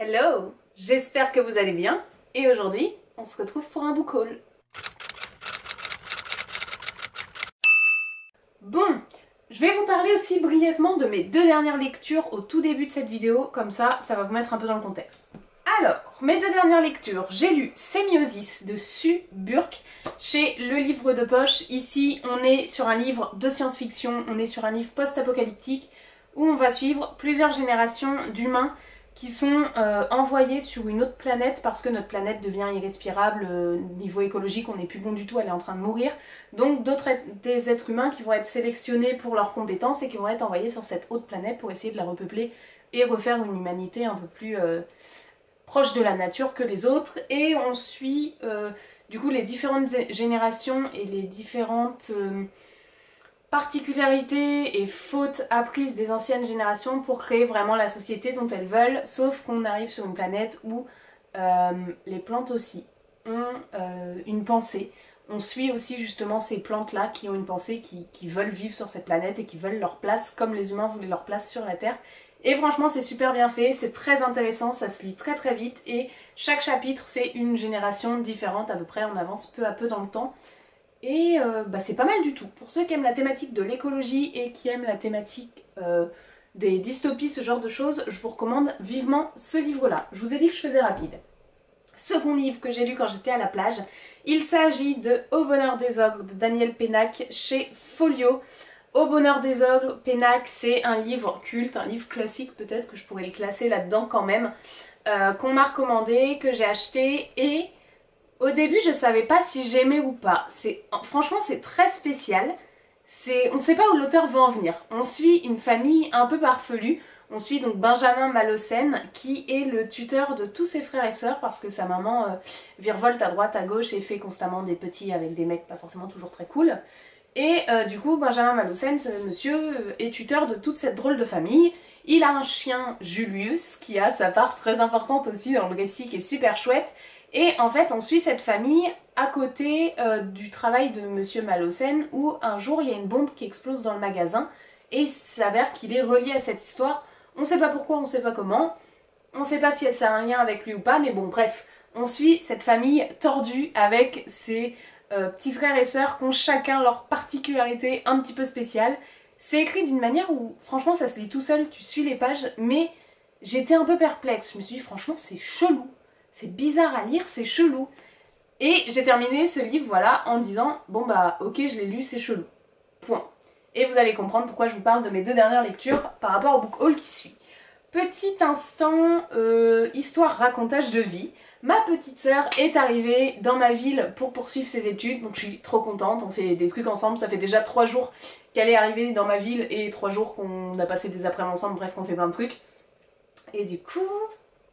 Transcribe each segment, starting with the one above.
Hello! J'espère que vous allez bien et aujourd'hui on se retrouve pour un book haul. Bon, je vais vous parler aussi brièvement de mes deux dernières lectures au tout début de cette vidéo, comme ça va vous mettre un peu dans le contexte. Alors, mes deux dernières lectures, j'ai lu Sémiosis de Sue Burke chez Le Livre de Poche. Ici, on est sur un livre de science-fiction, on est sur un livre post-apocalyptique où on va suivre plusieurs générations d'humains qui sont envoyés sur une autre planète parce que notre planète devient irrespirable, niveau écologique on n'est plus bon du tout, elle est en train de mourir. Donc des êtres humains qui vont être sélectionnés pour leurs compétences et qui vont être envoyés sur cette autre planète pour essayer de la repeupler et refaire une humanité un peu plus proche de la nature que les autres. Et on suit du coup les différentes générations et les différentes particularités et fautes apprises des anciennes générations pour créer vraiment la société dont elles veulent, sauf qu'on arrive sur une planète où les plantes aussi ont une pensée. On suit aussi justement ces plantes-là qui ont une pensée, qui veulent vivre sur cette planète et qui veulent leur place comme les humains voulaient leur place sur la Terre. Et franchement c'est super bien fait, c'est très intéressant, ça se lit très très vite et chaque chapitre c'est une génération différente à peu près, on avance peu à peu dans le temps. Et c'est pas mal du tout. Pour ceux qui aiment la thématique de l'écologie et qui aiment la thématique des dystopies, ce genre de choses, je vous recommande vivement ce livre-là. Je vous ai dit que je faisais rapide. Second livre que j'ai lu quand j'étais à la plage, il s'agit de Au bonheur des ogres de Daniel Pénac chez Folio. Au bonheur des ogres, Pénac, c'est un livre culte, un livre classique peut-être, que je pourrais les classer là-dedans quand même, qu'on m'a recommandé, que j'ai acheté et... Au début, je savais pas si j'aimais ou pas. Franchement, c'est très spécial. On ne sait pas où l'auteur va en venir. On suit une famille un peu farfelue. On suit donc Benjamin Malocène, qui est le tuteur de tous ses frères et sœurs, parce que sa maman virevolte à droite, à gauche et fait constamment des petits avec des mecs pas forcément toujours très cool. Et du coup, Benjamin Malocène, ce monsieur, est tuteur de toute cette drôle de famille. Il a un chien, Julius, qui a sa part très importante aussi dans le récit, qui est super chouette. Et en fait, on suit cette famille à côté du travail de Monsieur Malocène où un jour, il y a une bombe qui explose dans le magasin et il s'avère qu'il est relié à cette histoire. On sait pas pourquoi, on sait pas comment, on sait pas si ça a un lien avec lui ou pas, mais bon, bref, on suit cette famille tordue avec ses petits frères et sœurs qui ont chacun leur particularité un petit peu spéciale. C'est écrit d'une manière où, franchement, ça se lit tout seul, tu suis les pages, mais j'étais un peu perplexe. Je me suis dit, franchement, c'est chelou. C'est bizarre à lire, c'est chelou. Et j'ai terminé ce livre, voilà, en disant, bon bah ok, je l'ai lu, c'est chelou. Point. Et vous allez comprendre pourquoi je vous parle de mes deux dernières lectures par rapport au book haul qui suit. Petit instant, histoire racontage de vie. Ma petite sœur est arrivée dans ma ville pour poursuivre ses études, donc je suis trop contente, on fait des trucs ensemble, ça fait déjà 3 jours qu'elle est arrivée dans ma ville et 3 jours qu'on a passé des après-midi ensemble, bref qu'on fait plein de trucs. Et du coup...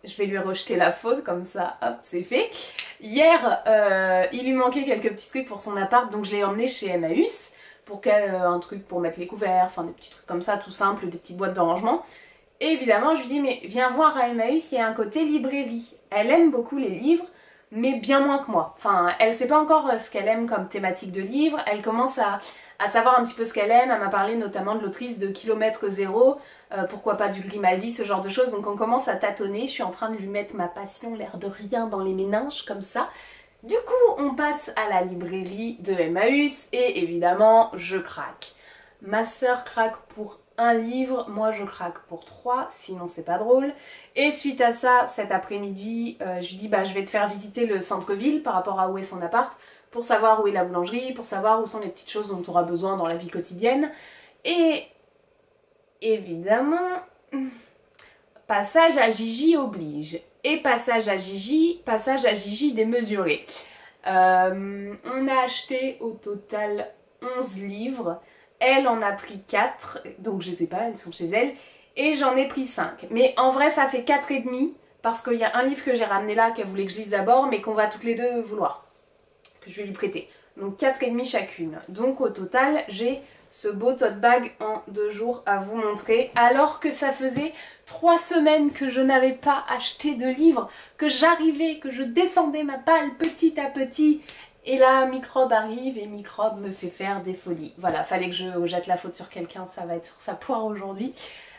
je vais lui rejeter la faute, comme ça, hop, c'est fait. Hier, il lui manquait quelques petits trucs pour son appart, donc je l'ai emmené chez Emmaüs, pour un truc pour mettre les couverts, enfin des petits trucs comme ça, tout simple, des petites boîtes de rangement. Et évidemment, je lui dis, mais viens voir à Emmaüs, il y a un côté librairie. Elle aime beaucoup les livres, mais bien moins que moi. Enfin, elle sait pas encore ce qu'elle aime comme thématique de livre, elle commence à savoir un petit peu ce qu'elle aime, elle m'a parlé notamment de l'autrice de Kilomètre Zéro, pourquoi pas du Grimaldi, ce genre de choses, donc on commence à tâtonner, je suis en train de lui mettre ma passion, l'air de rien, dans les méninges, comme ça. Du coup, on passe à la librairie de Emmaüs, et évidemment, je craque. Ma sœur craque pour un livre, moi je craque pour 3, sinon c'est pas drôle. Et suite à ça, cet après-midi, je lui dis bah je vais te faire visiter le centre-ville par rapport à où est son appart, pour savoir où est la boulangerie, pour savoir où sont les petites choses dont tu auras besoin dans la vie quotidienne. Et évidemment, passage à Gigi oblige. Et passage à Gigi démesuré. On a acheté au total 11 livres. Elle en a pris 4, donc je sais pas, elles sont chez elle. Et j'en ai pris 5. Mais en vrai, ça fait 4,5 parce qu'il y a un livre que j'ai ramené là qu'elle voulait que je lise d'abord, mais qu'on va toutes les deux vouloir. Que je vais lui prêter. Donc 4,5 chacune. Donc au total, j'ai ce beau tote bag en 2 jours à vous montrer. Alors que ça faisait 3 semaines que je n'avais pas acheté de livre, que j'arrivais, que je descendais ma palle petit à petit. Et là, Microbe arrive et Microbe me fait faire des folies. Voilà, fallait que je jette la faute sur quelqu'un, ça va être sur sa poire aujourd'hui.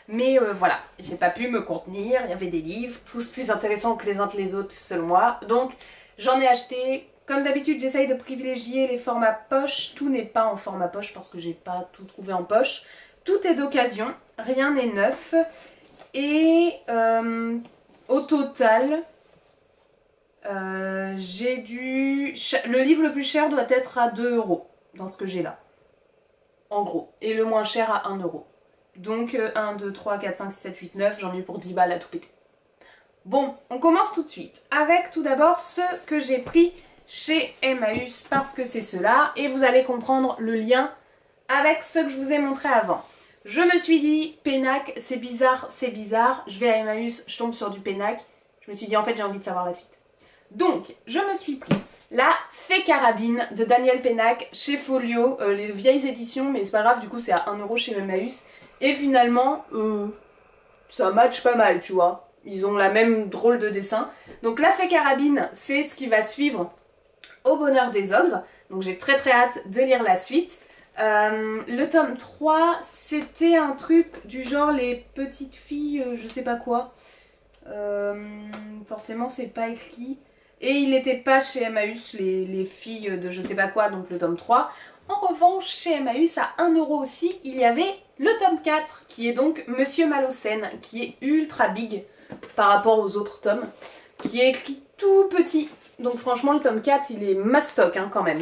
Mais voilà, j'ai pas pu me contenir, il y avait des livres, tous plus intéressants que les uns que les autres selon moi. Donc j'en ai acheté. Comme d'habitude, j'essaye de privilégier les formats poche. Tout n'est pas en format poche parce que j'ai pas tout trouvé en poche. Tout est d'occasion, rien n'est neuf. Et au total, j'ai dû... Le livre le plus cher doit être à 2 € dans ce que j'ai là. En gros. Et le moins cher à 1 €. Donc 1, 2, 3, 4, 5, 6, 7, 8, 9, j'en ai eu pour 10 balles à tout péter. Bon, on commence tout de suite avec tout d'abord ce que j'ai pris chez Emmaüs parce que c'est cela et vous allez comprendre le lien avec ce que je vous ai montré avant. Je me suis dit, Pénac, c'est bizarre, je vais à Emmaüs, je tombe sur du Pénac. Je me suis dit, en fait, j'ai envie de savoir la suite. Donc, je me suis pris la Fée Carabine de Daniel Pénac chez Folio, les vieilles éditions, mais c'est pas grave, du coup, c'est à 1 € chez Emmaüs. Et finalement, ça match pas mal, tu vois. Ils ont la même drôle de dessin. Donc, la Fée Carabine, c'est ce qui va suivre Au bonheur des ogres. Donc, j'ai très très hâte de lire la suite. Le tome 3, c'était un truc du genre les petites filles, je sais pas quoi. Forcément, c'est pas écrit. Et il n'était pas chez Emmaüs, les filles de je sais pas quoi, donc le tome 3. En revanche, chez Emmaüs, à 1 € aussi, il y avait le tome 4, qui est donc Monsieur Malocène, qui est ultra big par rapport aux autres tomes, qui est écrit tout petit. Donc franchement, le tome 4, il est mastoc hein, quand même.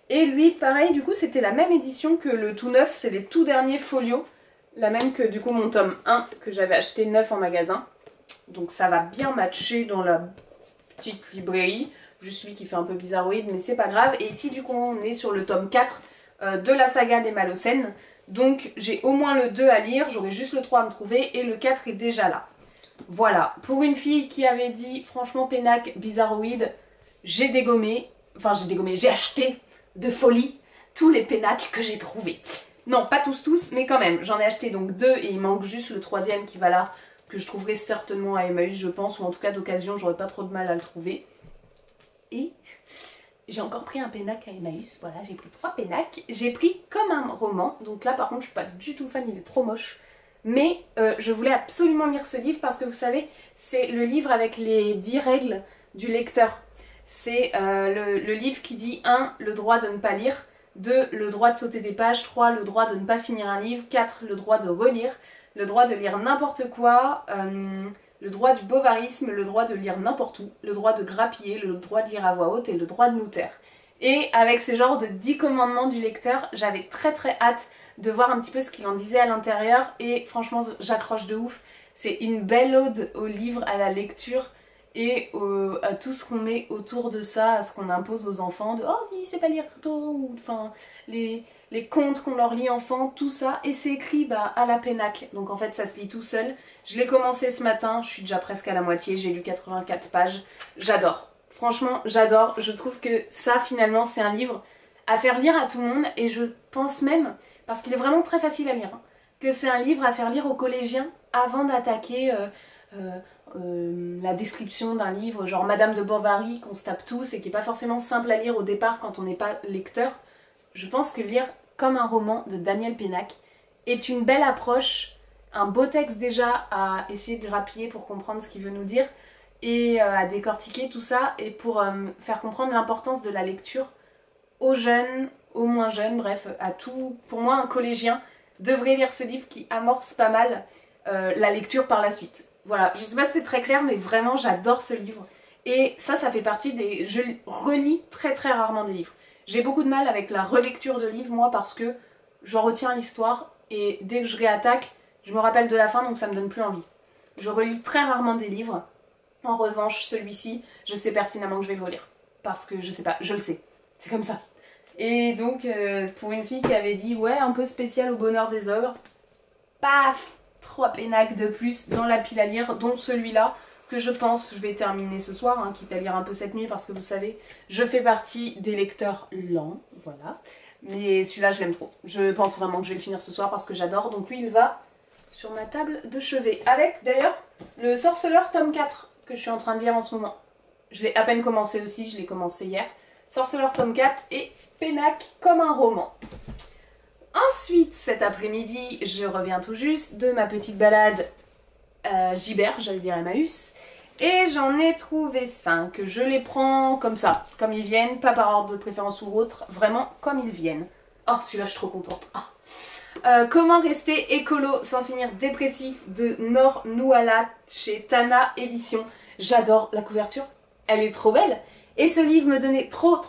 Et lui, pareil, du coup, c'était la même édition que le tout neuf, c'est les tout derniers folios. La même que du coup mon tome 1, que j'avais acheté neuf en magasin. Donc ça va bien matcher dans la petite librairie. Juste lui qui fait un peu bizarroïde, mais c'est pas grave. Et ici, du coup, on est sur le tome 4 de la saga des Malocènes. Donc j'ai au moins le 2 à lire, j'aurai juste le 3 à me trouver, et le 4 est déjà là. Voilà, pour une fille qui avait dit, franchement, Pénac, bizarroïde, j'ai dégommé, j'ai acheté de folie tous les Pénacs que j'ai trouvés. Non, pas tous, mais quand même, j'en ai acheté donc 2 et il manque juste le 3e qui va là, que je trouverai certainement à Emmaüs, je pense, ou en tout cas d'occasion, j'aurais pas trop de mal à le trouver. Et j'ai encore pris un Pénac à Emmaüs, voilà, j'ai pris 3 Pénacs. J'ai pris comme un roman, donc là par contre je suis pas du tout fan, il est trop moche. Mais je voulais absolument lire ce livre parce que vous savez, c'est le livre avec les 10 règles du lecteur. C'est le livre qui dit 1. Le droit de ne pas lire, 2. Le droit de sauter des pages, 3. Le droit de ne pas finir un livre, 4. Le droit de relire, le droit de lire n'importe quoi, le droit du bovarisme, le droit de lire n'importe où, le droit de grappiller, le droit de lire à voix haute et le droit de nous taire. Et avec ces genres de 10 commandements du lecteur, j'avais très très hâte de voir un petit peu ce qu'il en disait à l'intérieur et franchement j'accroche de ouf. C'est une belle ode au livre, à la lecture et à tout ce qu'on met autour de ça, à ce qu'on impose aux enfants, de oh si c'est pas lire tôt, ou enfin les contes qu'on leur lit enfant, tout ça, et c'est écrit à la Pénac, donc en fait ça se lit tout seul. Je l'ai commencé ce matin, je suis déjà presque à la moitié, j'ai lu 84 pages, j'adore. Franchement, j'adore, je trouve que ça finalement c'est un livre à faire lire à tout le monde et je pense même, parce qu'il est vraiment très facile à lire, hein, que c'est un livre à faire lire aux collégiens avant d'attaquer la description d'un livre genre Madame de Bovary qu'on se tape tous et qui n'est pas forcément simple à lire au départ quand on n'est pas lecteur. Je pense que lire comme un roman de Daniel Pénac est une belle approche, un beau texte déjà à essayer de grappiller pour comprendre ce qu'il veut nous dire et à décortiquer tout ça et pour faire comprendre l'importance de la lecture aux jeunes, aux moins jeunes, bref, à tout. Pour moi, un collégien devrait lire ce livre qui amorce pas mal la lecture par la suite. Voilà, je sais pas si c'est très clair, mais vraiment j'adore ce livre. Et ça fait partie des... Je relis très très rarement des livres. J'ai beaucoup de mal avec la relecture de livres, moi, parce que j'en retiens l'histoire et dès que je réattaque, je me rappelle de la fin, donc ça me donne plus envie. Je relis très rarement des livres. En revanche, celui-ci, je sais pertinemment que je vais le relire. Parce que, je sais pas, je le sais. C'est comme ça. Et donc, pour une fille qui avait dit, ouais, un peu spécial au bonheur des ogres, paf, 3 Pénacs de plus dans la pile à lire, dont celui-là, que je pense je vais terminer ce soir, hein, quitte à lire un peu cette nuit, parce que vous savez, je fais partie des lecteurs lents, voilà. Mais celui-là, je l'aime trop. Je pense vraiment que je vais le finir ce soir parce que j'adore. Donc lui, il va sur ma table de chevet. Avec, d'ailleurs, le Sorceleur tome 4, que je suis en train de lire en ce moment. Je l'ai à peine commencé aussi, je l'ai commencé hier. Sorceleur tome 4 et Pénac comme un roman. Ensuite, cet après-midi, je reviens tout juste de ma petite balade Gibert, j'allais dire Emmaüs, et j'en ai trouvé 5. Je les prends comme ça, comme ils viennent, pas par ordre de préférence ou autre, vraiment comme ils viennent. Oh, celui-là, je suis trop contente. Comment rester écolo sans finir dépressif de Noor Noualat chez Tana Édition. J'adore la couverture, elle est trop belle. Et ce livre me donnait trop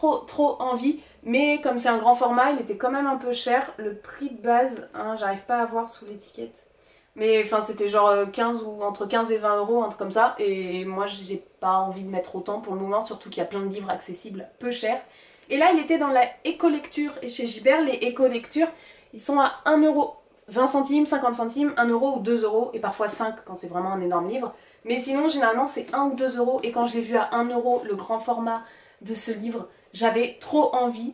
envie, mais comme c'est un grand format, il était quand même un peu cher. Le prix de base, hein, j'arrive pas à voir sous l'étiquette. Mais enfin, c'était genre 15 ou entre 15 et 20 euros, un truc comme ça. Et moi, j'ai pas envie de mettre autant pour le moment, surtout qu'il y a plein de livres accessibles, peu chers. Et là, il était dans la éco-lecture. Et chez Gibert, les éco-lectures, ils sont à 1 euro, 20 centimes, 50 centimes, 1 euro ou 2 euros, et parfois 5 quand c'est vraiment un énorme livre. Mais sinon, généralement, c'est 1 ou 2 euros, et quand je l'ai vu à 1 euro, le grand format de ce livre, j'avais trop envie.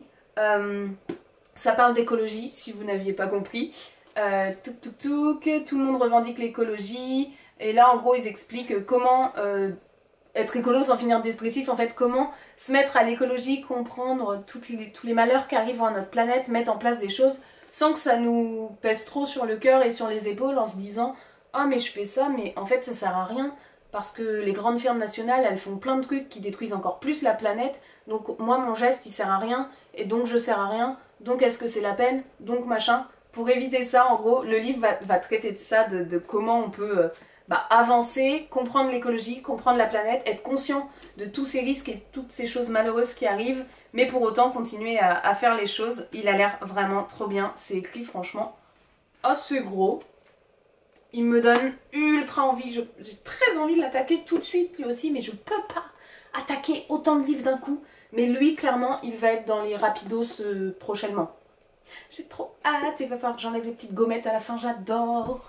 Ça parle d'écologie, si vous n'aviez pas compris. Tout le monde revendique l'écologie, et là, en gros, ils expliquent comment être écolo sans finir dépressif, en fait, comment se mettre à l'écologie, comprendre tous les malheurs qui arrivent à notre planète, mettre en place des choses sans que ça nous pèse trop sur le cœur et sur les épaules en se disant « Ah mais je fais ça, mais en fait ça sert à rien parce que les grandes firmes nationales elles font plein de trucs qui détruisent encore plus la planète, donc moi mon geste il sert à rien et donc je sers à rien, donc est-ce que c'est la peine, donc machin ». Pour éviter ça, en gros, le livre va traiter de ça, de comment on peut avancer, comprendre l'écologie, comprendre la planète, être conscient de tous ces risques et toutes ces choses malheureuses qui arrivent, mais pour autant continuer à faire les choses. Il a l'air vraiment trop bien, c'est écrit franchement assez gros. Il me donne ultra envie, j'ai très envie de l'attaquer tout de suite lui aussi, mais je peux pas attaquer autant de livres d'un coup. Mais lui, clairement, il va être dans les rapidos prochainement. J'ai trop hâte, il va falloir que j'enlève les petites gommettes à la fin, j'adore.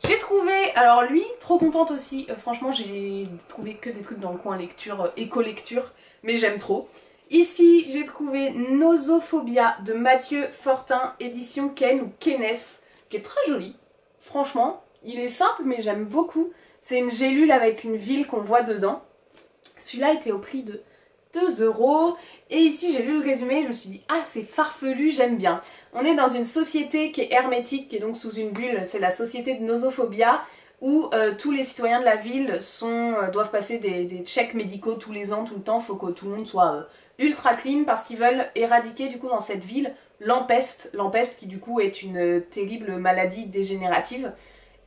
J'ai trouvé, alors lui, trop contente aussi, franchement j'ai trouvé que des trucs dans le coin lecture, éco-lecture, mais j'aime trop. Ici, j'ai trouvé Nosophobia de Mathieu Fortin, édition Ken ou Kenes, qui est très joli. Franchement, il est simple, mais j'aime beaucoup. C'est une gélule avec une ville qu'on voit dedans. Celui-là était au prix de 2 euros. Et ici, j'ai lu le résumé, je me suis dit, ah, c'est farfelu, j'aime bien. On est dans une société qui est hermétique, qui est donc sous une bulle, c'est la société de Nosophobia, où tous les citoyens de la ville doivent passer des checks médicaux tous les ans, tout le temps. Il faut que tout le monde soit ultra clean parce qu'ils veulent éradiquer du coup dans cette ville l'empeste qui du coup est une terrible maladie dégénérative.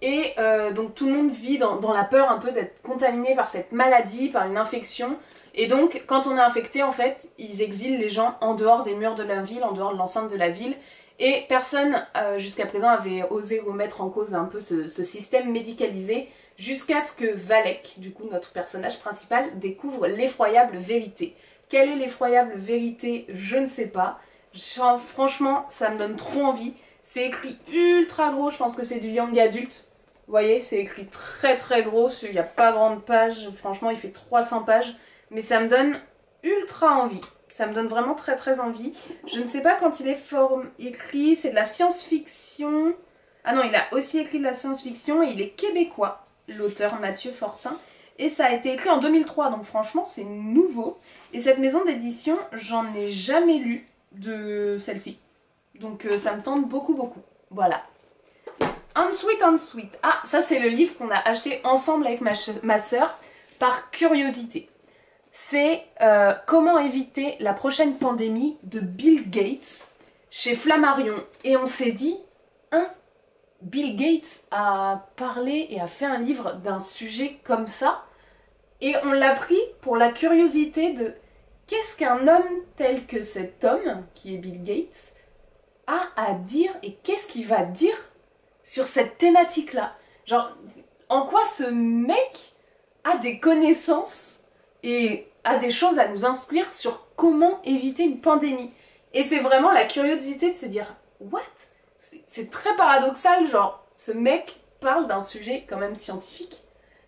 Et donc tout le monde vit dans la peur un peu d'être contaminé par cette maladie, par une infection. Et donc quand on est infecté, en fait, ils exilent les gens en dehors des murs de la ville, en dehors de l'enceinte de la ville. Et personne jusqu'à présent avait osé remettre en cause un peu ce système médicalisé, jusqu'à ce que Valek, du coup notre personnage principal, découvre l'effroyable vérité. Quelle est l'effroyable vérité? Je ne sais pas. Franchement, ça me donne trop envie. C'est écrit ultra gros, je pense que c'est du young adulte. Vous voyez, c'est écrit très gros, il n'y a pas grande page, franchement il fait 300 pages. Mais ça me donne ultra envie. Ça me donne vraiment très envie. Je ne sais pas quand il est écrit, c'est de la science-fiction. Ah non, il a aussi écrit de la science-fiction et il est québécois, l'auteur Mathieu Fortin. Et ça a été écrit en 2003, donc franchement c'est nouveau. Et cette maison d'édition, j'en ai jamais lu de celle-ci. Donc ça me tente beaucoup. Voilà. Ensuite. Ah, ça c'est le livre qu'on a acheté ensemble avec ma sœur par curiosité. C'est Comment éviter la prochaine pandémie de Bill Gates chez Flammarion. Et on s'est dit, Bill Gates a parlé et a fait un livre d'un sujet comme ça. Et on l'a pris pour la curiosité de qu'est-ce qu'un homme tel que cet homme, qui est Bill Gates, a à dire et qu'est-ce qu'il va dire sur cette thématique-là. Genre, en quoi ce mec a des connaissances et a des choses à nous instruire sur comment éviter une pandémie. Et c'est vraiment la curiosité de se dire « What ?» C'est très paradoxal, genre, ce mec parle d'un sujet quand même scientifique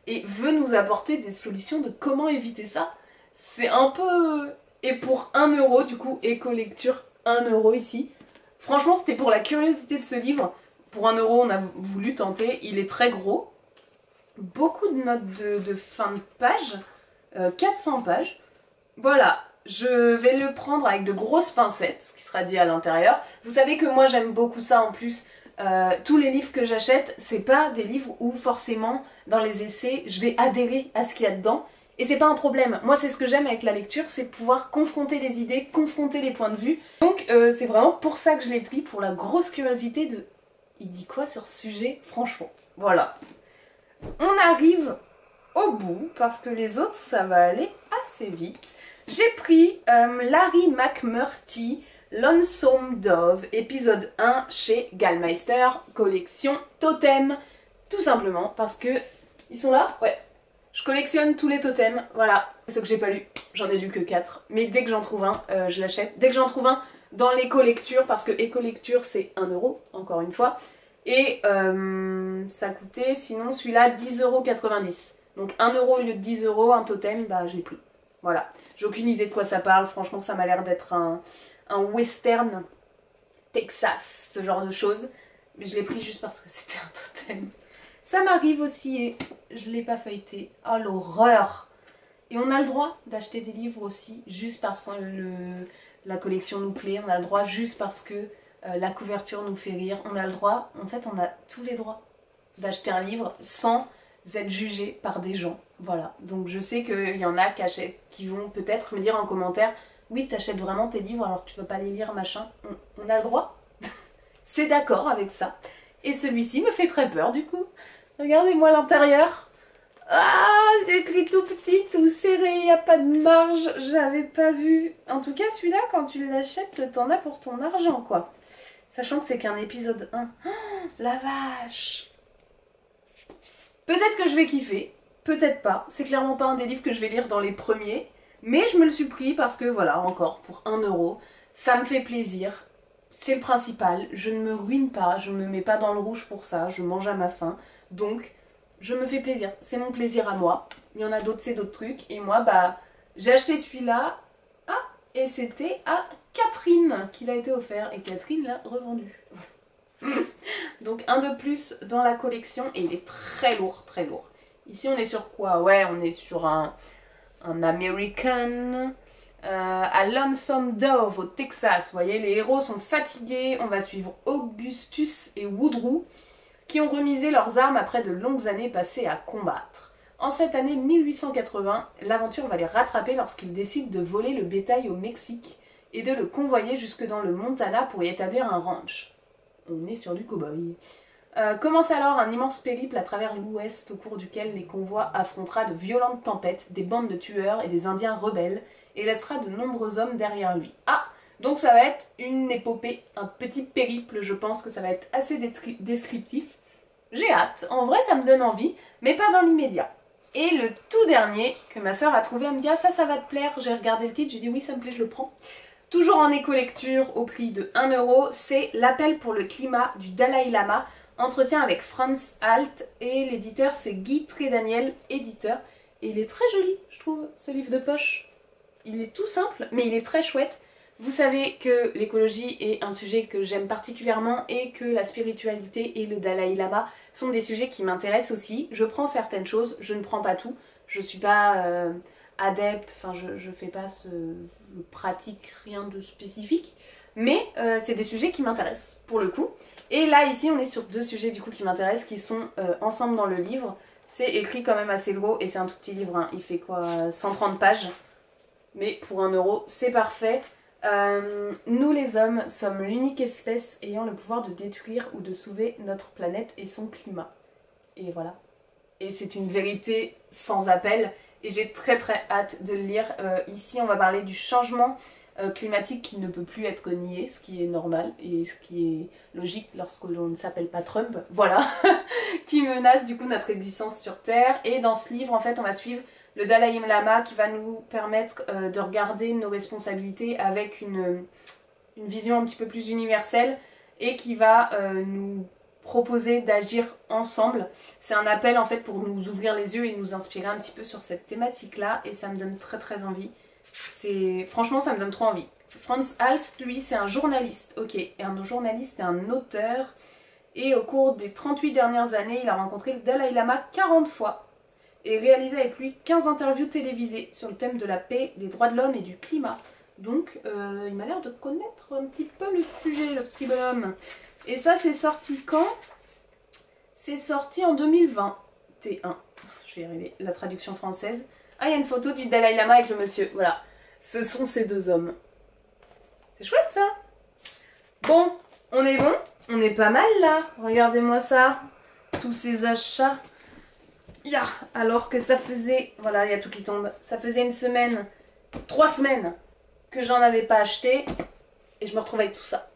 et veut nous apporter des solutions de comment éviter ça. C'est un peu... Et pour 1 euro, du coup, éco-lecture, 1 euro ici. Franchement, c'était pour la curiosité de ce livre. Pour 1 euro, on a voulu tenter. Il est très gros. Beaucoup de notes de fin de page. 400 pages. Voilà. je vais le prendre avec de grosses pincettes, ce qui sera dit à l'intérieur. Vous savez que moi j'aime beaucoup ça en plus. Tous les livres que j'achète, c'est pas des livres où forcément dans les essais je vais adhérer à ce qu'il y a dedans. Et c'est pas un problème. Moi c'est ce que j'aime avec la lecture, c'est pouvoir confronter les idées, confronter les points de vue. Donc c'est vraiment pour ça que je l'ai pris, pour la grosse curiosité de... Il dit quoi sur ce sujet? Franchement. Voilà. On arrive au bout, parce que les autres ça va aller assez vite. J'ai pris Larry McMurtry, Lonesome Dove, épisode 1 chez Gallmeister, collection Totem. Tout simplement parce que... Ils sont là? Ouais. Je collectionne tous les totems, voilà. C'est ce que j'ai pas lu, j'en ai lu que 4. Mais dès que j'en trouve un, je l'achète. Dès que j'en trouve un dans l'éco-lecture, parce que éco-lecture c'est 1 €, encore une fois. Et ça coûtait sinon celui-là 10,90 €. Donc 1 € au lieu de 10 €, un totem, bah je l'ai pris. Voilà. J'ai aucune idée de quoi ça parle, franchement ça m'a l'air d'être un western Texas, ce genre de choses. Mais je l'ai pris juste parce que c'était un totem. Ça m'arrive aussi et je l'ai pas feuilleté. Oh l'horreur! Et on a le droit d'acheter des livres aussi, juste parce que la collection nous plaît. On a le droit juste parce que la couverture nous fait rire. On a le droit, en fait on a tous les droits d'acheter un livre sans être jugé par des gens. Voilà, donc je sais qu'il y en a qui vont peut-être me dire en commentaire « Oui, t'achètes vraiment tes livres alors que tu veux pas les lire, machin. » On a le droit. C'est d'accord avec ça. Et celui-ci me fait très peur du coup. Regardez-moi l'intérieur. Ah, c'est écrit tout petit, tout serré, il n'y a pas de marge. J'avais pas vu. En tout cas, celui-là, quand tu l'achètes, t'en as pour ton argent, quoi. Sachant que c'est qu'un épisode 1. Oh, la vache. Peut-être que je vais kiffer, peut-être pas. C'est clairement pas un des livres que je vais lire dans les premiers. Mais je me le suis pris parce que, voilà, encore, pour 1 €, ça me fait plaisir. C'est le principal. Je ne me ruine pas, je me mets pas dans le rouge pour ça, je mange à ma faim. Donc, je me fais plaisir. C'est mon plaisir à moi. Il y en a d'autres, c'est d'autres trucs. Et moi, bah, j'ai acheté celui-là. Ah, et c'était à Catherine qu'il a été offert. Et Catherine l'a revendu. Donc, un de plus dans la collection. Et il est très lourd, très lourd. Ici, on est sur quoi? Ouais, on est sur un American... à Lonesome Dove au Texas. Vous voyez, les héros sont fatigués. On va suivre Augustus et Woodrow qui ont remisé leurs armes après de longues années passées à combattre. En cette année 1880, l'aventure va les rattraper lorsqu'ils décident de voler le bétail au Mexique et de le convoyer jusque dans le Montana pour y établir un ranch. On est sur du cow-boy. Commence alors un immense périple à travers l'Ouest au cours duquel les convois affrontera de violentes tempêtes, des bandes de tueurs et des Indiens rebelles et laissera de nombreux hommes derrière lui. Ah, donc ça va être une épopée, un petit périple, je pense que ça va être assez descriptif. J'ai hâte, en vrai ça me donne envie, mais pas dans l'immédiat. Et le tout dernier que ma soeur a trouvé, elle me dit « Ah ça va te plaire », j'ai regardé le titre, j'ai dit « Oui ça me plaît, je le prends ». Toujours en éco-lecture au prix de 1 €, c'est L'appel pour le climat du Dalai Lama, entretien avec Franz Halt, et l'éditeur c'est Guy Trédaniel, éditeur. Et il est très joli, je trouve, ce livre de poche. Il est tout simple, mais il est très chouette. Vous savez que l'écologie est un sujet que j'aime particulièrement et que la spiritualité et le Dalai Lama sont des sujets qui m'intéressent aussi. Je prends certaines choses, je ne prends pas tout. Je suis pas adepte, enfin je fais pas je pratique rien de spécifique. Mais c'est des sujets qui m'intéressent, pour le coup. Et là, ici, on est sur 2 sujets du coup qui m'intéressent, qui sont ensemble dans le livre. C'est écrit quand même assez gros et c'est un tout petit livre, hein. Il fait quoi, 130 pages. Mais pour 1 €, c'est parfait. Nous les hommes sommes l'unique espèce ayant le pouvoir de détruire ou de sauver notre planète et son climat. Et voilà. Et c'est une vérité sans appel. Et j'ai très très hâte de le lire. Ici on va parler du changement climatique qui ne peut plus être nié, ce qui est normal et ce qui est logique lorsque l'on ne s'appelle pas Trump. Voilà. Qui menace du coup notre existence sur Terre. Et dans ce livre en fait on va suivre le Dalai Lama qui va nous permettre de regarder nos responsabilités avec une vision un petit peu plus universelle et qui va nous proposer d'agir ensemble. C'est un appel en fait pour nous ouvrir les yeux et nous inspirer un petit peu sur cette thématique-là et ça me donne très très envie. Franchement ça me donne trop envie. Franz Hals, lui, c'est un journaliste, ok, et un journaliste et un auteur et au cours des 38 dernières années, il a rencontré le Dalai Lama 40 fois. et réalisé avec lui 15 interviews télévisées sur le thème de la paix, des droits de l'homme et du climat. Donc il m'a l'air de connaître un petit peu le sujet, le petit bonhomme. Et ça, c'est sorti quand? C'est sorti en 2021. Je vais y arriver, la traduction française. Ah, il y a une photo du Dalai Lama avec le monsieur. Voilà, ce sont ces deux hommes. C'est chouette ça. Bon, on est bon? On est pas mal là. Regardez-moi ça. Tous ces achats. Ya, alors que ça faisait... Voilà, il y a tout qui tombe. Ça faisait une semaine, 3 semaines que j'en avais pas acheté. Et je me retrouve avec tout ça.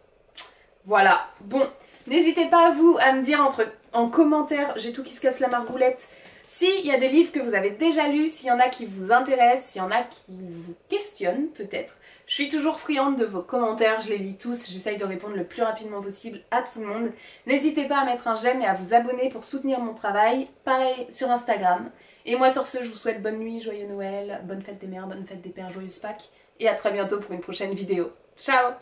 Voilà. Bon, n'hésitez pas vous à me dire en commentaire, j'ai tout qui se casse la margoulette, s'il y a des livres que vous avez déjà lus, s'il y en a qui vous intéressent, s'il y en a qui vous questionnent peut-être. Je suis toujours friande de vos commentaires, je les lis tous, j'essaye de répondre le plus rapidement possible à tout le monde. N'hésitez pas à mettre un j'aime et à vous abonner pour soutenir mon travail, pareil sur Instagram. Et moi sur ce, je vous souhaite bonne nuit, joyeux Noël, bonne fête des mères, bonne fête des pères, joyeuse Pâques, et à très bientôt pour une prochaine vidéo. Ciao!